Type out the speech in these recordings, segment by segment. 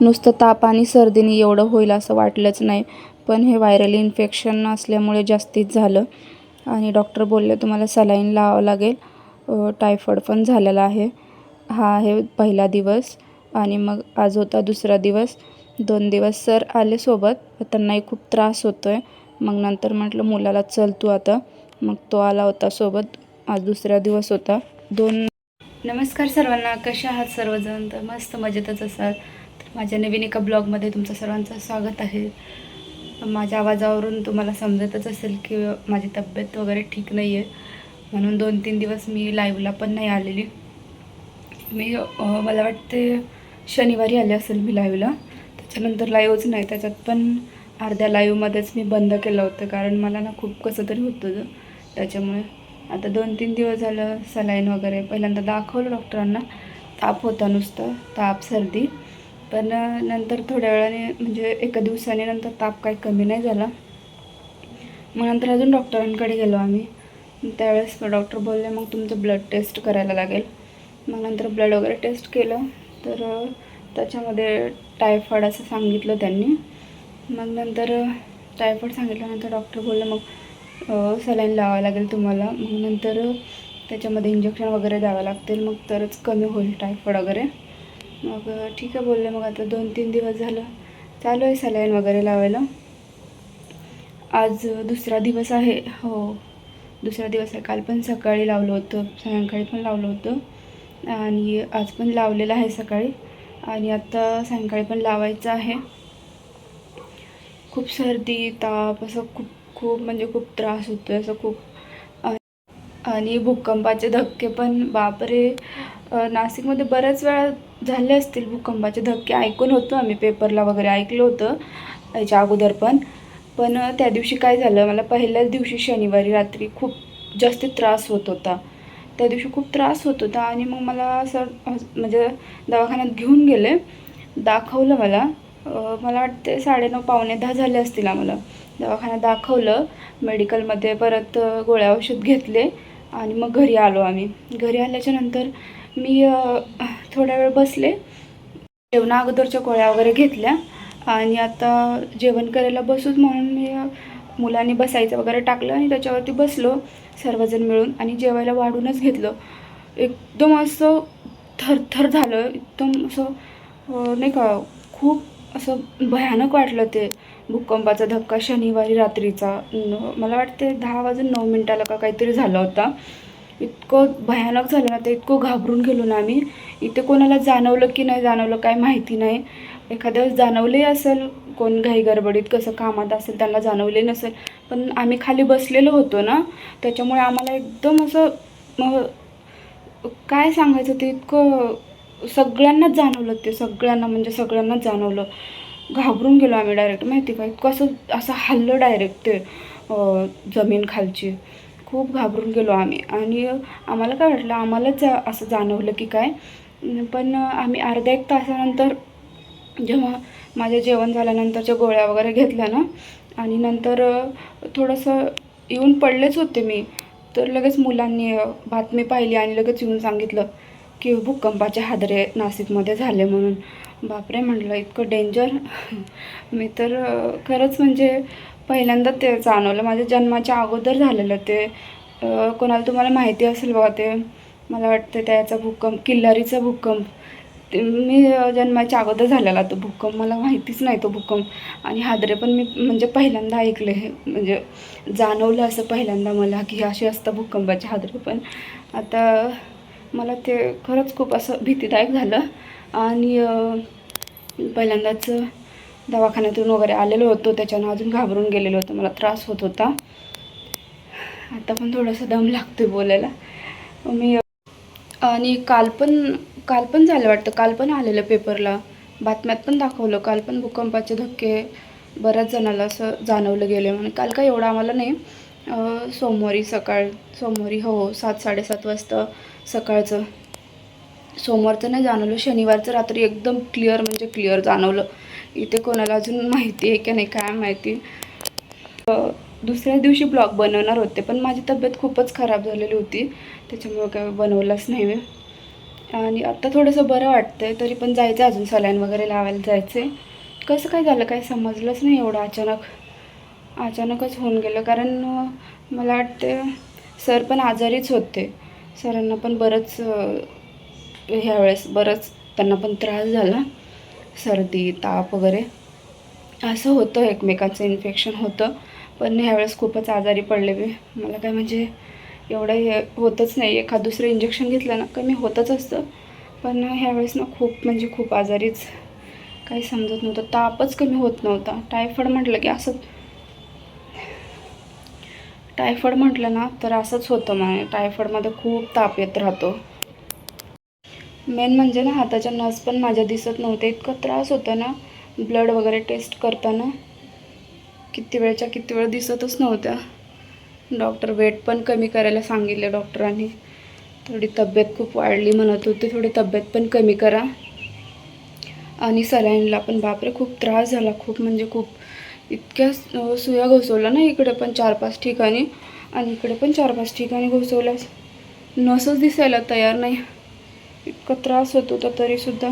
नुसतं ताप आणि सर्दीने एवढं होईल असं वाटलंच नाही, पण हे व्हायरल इन्फेक्शन असल्यामुळे जास्तीच झालं आणि डॉक्टर बोलले तुम्हाला सलाईन लावावं लागेल. टायफॉईड पण झालेला आहे. हा आहे पहिला दिवस आणि मग आज होता दुसरा दिवस. 2 दिवस सर आले सोबत, त्यांनाही खूप त्रास होतो आहे. मग नंतर म्हटलं मुलाला चल तू आता, मग तो आला होता सोबत. आज दुसरा दिवस होता. नमस्कार सर्वांना, कशा आहात सर्वजण? तर मस्त मजेतच असाल. तर माझ्या नवीन एका ब्लॉगमध्ये तुमचं सर्वांचं स्वागत आहे. माझ्या आवाजावरून तुम्हाला समजतच असेल की माझी तब्येत वगैरे ठीक नाही आहे, म्हणून 2-3 दिवस मी लाईव्हला पण नाही आलेली. मी मला वाटते शनिवारी आले असेल मी लाईव्हला, त्याच्यानंतर लाईव्हच नाही. त्याच्यात पण अर्ध्या लाईव्हमध्येच मी बंद केलं होतं, कारण मला ना खूप कसं तरी होतं त्याच्यामुळे. आता 2-3 दिवस झालं सलाईन वगैरे पहिल्यांदा दाखवलं डॉक्टरांना. ताप होता, नुसतं ताप सर्दी. पण नंतर थोड्या वेळाने म्हणजे एका दिवसाने नंतर ताप काही कमी नाही झाला. मग नंतर अजून डॉक्टरांकडे गेलो आम्ही. त्यावेळेस डॉक्टर बोलले मग तुमचं ब्लड टेस्ट करायला लागेल. मग नंतर ब्लड वगैरे टेस्ट केलं तर त्याच्यामध्ये टायफॉईड असं सांगितलं त्यांनी. मग नंतर टायफॉईड सांगितल्यानंतर डॉक्टर बोलले मग सलाईन लावावं लागेल तुम्हाला. मग नंतर त्याच्यामध्ये इंजेक्शन वगैरे द्यावं लागतील, मग तरच कमी होईल टायफॉईड वगैरे. मग ठीक आहे बोलले. मग आता 2-3 दिवस झालं चालू आहे सलाईन वगैरे लावायला. आज दुसरा दिवस आहे. हो, दुसरा दिवस आहे. काल पण सकाळी लावलं होतं, सायंकाळी पण लावलं होतं आणि आज पण लावलेलं आहे सकाळी आणि आता सायंकाळी पण लावायचं आहे. खूप सर्दी ताप असं खूप म्हणजे खूप त्रास होतो आहे असं खूप. आणि भूकंपाचे धक्के पण बापरे, नाशिकमध्ये बऱ्याच वेळा झाले असतील भूकंपाचे धक्के. ऐकून होतं आम्ही, पेपरला वगैरे ऐकलं होतं याच्या अगोदर पण. त्या दिवशी काय झालं, मला पहिल्याच दिवशी शनिवारी रात्री खूप जास्त त्रास होत होता. त्या दिवशी खूप त्रास होत होता आणि मग मला असं म्हणजे दवाखान्यात घेऊन गेले, दाखवलं मला. मला वाटते 9:30 पावणे 10 झाले असतील आम्हाला. दवाखान्यात दाखवलं मेडिकलमध्ये, परत गोळ्या औषध घेतले आणि मग घरी आलो आम्ही. घरी आल्याच्यानंतर मी थोडा वेळ बसले, जेवणा अगोदरच्या गोळ्या वगैरे घेतल्या आणि आता जेवण करायला बसूच म्हणून मी मुलांनी बसायचं वगैरे टाकलं आणि त्याच्यावरती बसलो सर्वजण मिळून आणि जेवायला वाढूनच घेतलं. एकदम असं थरथर झालं, एकदम असं नाही का, खूप असं भयानक वाटलं ते भूकंपाचा धक्का शनिवारी रात्रीचा. मला वाटते 10:09 का काहीतरी झाला होता. इतकं भयानक झालं ना ते, इतकं घाबरून गेलो ना आम्ही. इथे कोणाला जाणवलं की नाही जाणवलं काय माहिती नाही. एखाद्या वेळेस जाणवले असेल, कोण घाई गडबडीत कसं कामात असेल त्यांना जाणवले नसेल, पण आम्ही खाली बसलेलो होतो ना, त्याच्यामुळे आम्हाला एकदम असं काय सांगायचं ते, इतकं सगळ्यांनाच जाणवलं ते, सगळ्यांना म्हणजे सगळ्यांनाच जाणवलं. घाबरून गेलो आम्ही डायरेक्ट, माहिती का, इतकं असं हल्लं डायरेक्ट ते जमीन खालची. खूप घाबरून गेलो आम्ही आणि आम्हाला काय वाटलं आम्हालाच असं जाणवलं की काय. पण आम्ही अर्ध्या 1 तासानंतर जेव्हा माझ्या जेवण झाल्यानंतरच्या गोळ्या वगैरे घेतल्या ना आणि नंतर थोडंसं येऊन पडलेच होते मी, तर लगेच मुलांनी बातमी पाहिली आणि लगेच येऊन सांगितलं की भूकंपाचे हादरे नाशिकमध्ये झाले म्हणून. बापरे म्हटलं, इतकं डेंजर. मी तर खरंच म्हणजे पहिल्यांदा ते जाणवलं. माझ्या जन्माच्या अगोदर झालेलं ते. कोणाला तुम्हाला माहिती असेल बघा ते, मला वाटतं त्याचा भूकंप, किल्लारीचा भूकंप, ते मी जन्माच्या अगोदर झालेला तो भूकंप. मला माहितीच नाही तो भूकंप आणि हादरे पण मी म्हणजे पहिल्यांदा ऐकले, हे म्हणजे जाणवलं असं पहिल्यांदा मला की असे असतं भूकंपाचे हादरे. पण आता मला ते खरंच खूप असं भीतीदायक झालं आणि पहिल्यांदाच दवाखान्यातून वगैरे आलेलो होतो, त्याच्यानं अजून घाबरून गेलेलो होतो, मला त्रास होत होता. आता पण थोडंसं दम लागतो बोलायला मी. आणि काल पण झालं वाटतं, काल पण आलेलं पेपरला, बातम्यात पण दाखवलं. काल पण भूकंपाचे धक्के बऱ्याच जणाला असं जाणवलं गेले म्हणून. काल काय एवढं आम्हाला नाही, सोमवारी हो 7-7:30 वाजता सकाळचं. सोमवारचं नाही जाणवलं, शनिवारचं रात्री एकदम क्लिअर म्हणजे क्लिअर जाणवलं. इथे कोणाला अजून माहिती आहे की नाही काय माहिती. दुसऱ्या दिवशी ब्लॉग बनवणार होते, पण माझी तब्येत खूपच खराब झालेली होती, त्याच्यामुळे काय बनवलाच नाही मी. आणि आत्ता थोडंसं बरं वाटतं आहे, तरी पण जायचं अजून सलाईन वगैरे लावायला जायचं आहे. कसं काय झालं काही समजलंच नाही, एवढं अचानकच होऊन गेलं. कारण मला वाटते सर पण आजारीच होते. सरांना पण ह्यावेळेस बरंच त्यांना पण त्रास झाला, सर्दी ताप वगैरे असं होतं, एकमेकांचं इन्फेक्शन होतं. पण ह्यावेळेस खूपच आजारी पडले मी. मला काय म्हणजे एवढं हे होतच नाही, एखाद दुसरं इंजेक्शन घेतलं ना कमी होतच असतं. पण खूप म्हणजे खूप आजारीच, काही समजत नव्हतं. तापच कमी होत नव्हता. टायफॉईड म्हटलं ना तर असंच होतं. मला टायफॉईडमध्ये खूप ताप येत राहतो. मेन म्हणजे ना हाताच्या नस पण माझ्या दिसत नव्हते, इतका त्रास होता ना. ब्लड वगैरे टेस्ट करताना किती वेळ दिसतच नव्हत्या. डॉक्टर वेट पण कमी करायला सांगितले डॉक्टरांनी. थोडी तब्येत खूप वाढली म्हणत होते, थोडी तब्येत पण कमी करा. आणि सलाईनला पण बापरे खूप त्रास झाला, खूप म्हणजे खूप. इतक्या सुया घुसवल्या ना, इकडे पण 4-5 ठिकाणी आणि इकडे पण 4-5 ठिकाणी घुसवल्या. नसच दिसायला तयार नाही, इतका त्रास होत होता तरीसुद्धा.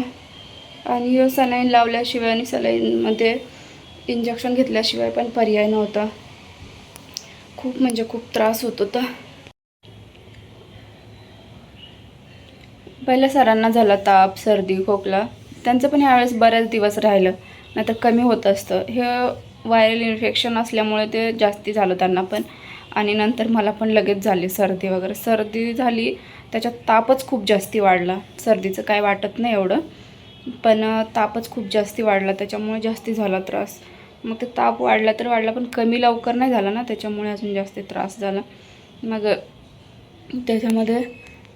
आणि सलाईन लावल्याशिवाय आणि सलाईनमध्ये इंजेक्शन घेतल्याशिवाय पण पर्याय नव्हता. खूप म्हणजे खूप त्रास होत होता. पहिल्या सरांना झाला ताप सर्दी खोकला, त्यांचं पण यावेळेस बऱ्याच दिवस राहिलं, नाहीतर कमी होत असतं. हे व्हायरल इन्फेक्शन असल्यामुळे ते जास्ती झालं त्यांना पण. आणि नंतर मला पण लगेच झाली सर्दी वगैरे. सर्दी झाली, त्याच्यात तापच खूप जास्ती वाढला. सर्दीचं काय वाटत नाही एवढं, पण तापच खूप जास्ती वाढला, त्याच्यामुळे जास्ती झाला त्रास. मग ते ताप वाढला तर वाढला, पण कमी लवकर नाही झाला ना, त्याच्यामुळे अजून जास्त त्रास झाला. मग त्याच्यामध्ये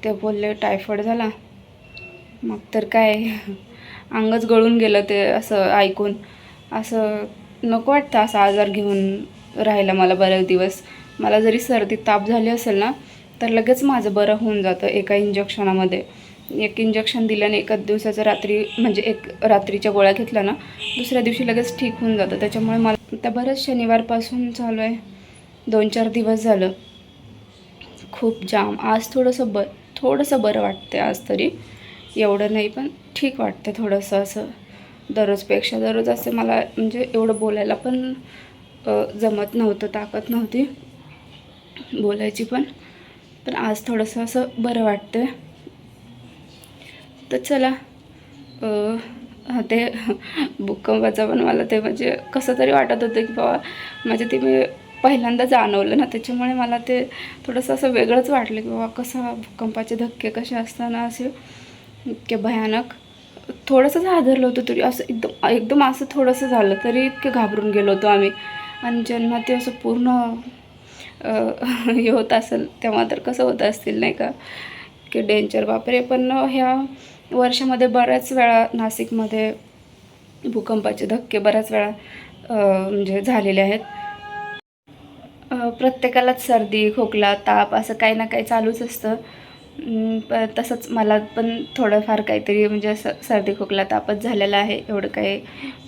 ते बोलले टायफॉईड झाला. मग तर काय अंगच गळून गेलं ते असं ऐकून. असं नको वाटतं असं आजार घेऊन राहायला मला बरेच दिवस. मला जरी सर्दी ताप झाली असेल ना, तर लगेच माझं बरं होऊन जातं एका इंजेक्शनामध्ये. एक इंजेक्शन दिल्याने एकाच दिवसाचं म्हणजे एक रात्रीच्या गोळ्या घेतल्या ना, दुसऱ्या दिवशी लगेच ठीक होऊन जातं. त्याच्यामुळे मला आता बरंच शनिवारपासून चालू आहे, 2-4 दिवस झालं खूप जाम. आज थोडंसं बरं वाटतं आज तरी, एवढं नाही पण ठीक वाटतं थोडंसं. असं दररोज असं मला म्हणजे एवढं बोलायला पण जमत नव्हतं, ताकद नव्हती बोलायची पण आज थोडंसं असं बरं वाटतं. तर चला, ते भूकंपाचं पण मला ते म्हणजे कसं तरी वाटत होतं की बाबा, म्हणजे ते मी पहिल्यांदा जाणवलं ना, त्याच्यामुळे मला ते थोडंसं असं वेगळंच वाटलं की बाबा कसं भूकंपाचे धक्के कसे असताना असे इतके भयानक. थोडंसंच हादरलं होतं तरी, असं एकदम असं थोडंसं झालं तरी इतके घाबरून गेलो होतो आम्ही. आणि ज्यांना ते असं पूर्ण हे होत असेल तेव्हा तर कसं होत असतील नाही का, की डेंजर बापरे. पण ह्या वर्षामध्ये बऱ्याच वेळा नाशिकमध्ये भूकंपाचे धक्के बऱ्याच वेळा म्हणजे झालेले आहेत. प्रत्येकालाच सर्दी खोकला ताप असं काही ना काही चालूच असतं. तसंच मला पण थोडंफार काहीतरी म्हणजे असं सर्दी खोकला तापच झालेला आहे. एवढं काही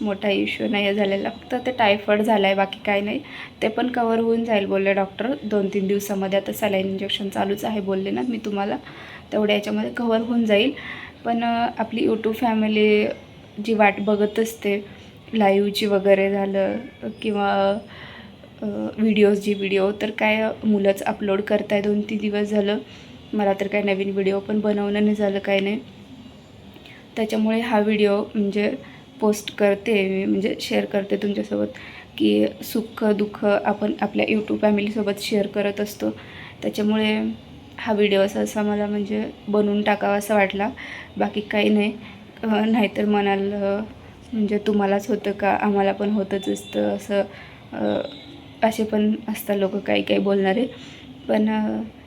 मोठा इश्यू नाही आहे झालेला, फक्त ते टायफॉईड झाला आहे, बाकी काही नाही. ते पण कवर होऊन जाईल बोलले डॉक्टर 2-3 दिवसामध्ये. आता सलाईन इंजेक्शन चालूच आहे बोलले ना मी तुम्हाला, तेवढ्या याच्यामध्ये कवर होऊन जाईल. पण आपली यूट्यूब फॅमिली जी वाट बघत असते लाईव्हची वगैरे झालं किंवा व्हिडिओ तर काय मुलंच अपलोड करत आहे 2-3 दिवस झालं. मला तर काय नवीन व्हिडिओ पण बनवणं नाही झालं, काय नाही. त्याच्यामुळे हा व्हिडिओ म्हणजे पोस्ट करते मी, म्हणजे शेअर करते तुमच्यासोबत, की सुख दुःख आपण आपल्या यूट्यूब फॅमिलीसोबत शेअर करत असतो. त्याच्यामुळे हा व्हिडिओ असा मला म्हणजे बनवून टाकावा असं वाटला, बाकी काही नाही. नाहीतर म्हणाल म्हणजे तुम्हालाच होतं का, आम्हाला पण होतच असतं असं. असे पण असतात लोक काही काही बोलणारे. पण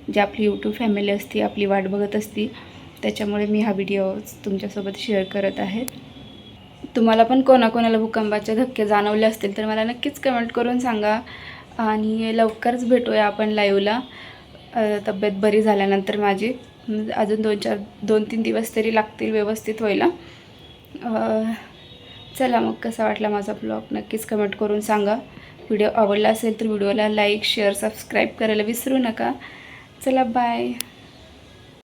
जी आपली यूट्यूब फॅमिली असते आपली वाट बघत असती, त्याच्यामुळे मी हा व्हिडिओ तुमच्यासोबत शेअर करत आहे. तुम्हाला पण कोणाकोणाला भूकंपाचे धक्के जाणवले असतील तर मला नक्कीच कमेंट करून सांगा. आणि लवकरच भेटूया आपण लाईव्हला, तब्येत बरी झाल्यानंतर माझी. अजून 2-3 दिवस तरी लागतील व्यवस्थित व्हायला. चला मग, कसा वाटला माझा ब्लॉग नक्कीच कमेंट करून सांगा. व्हिडिओ आवडला असेल तर व्हिडिओला लाईक शेअर सबस्क्राईब करायला विसरू नका. चला बाय.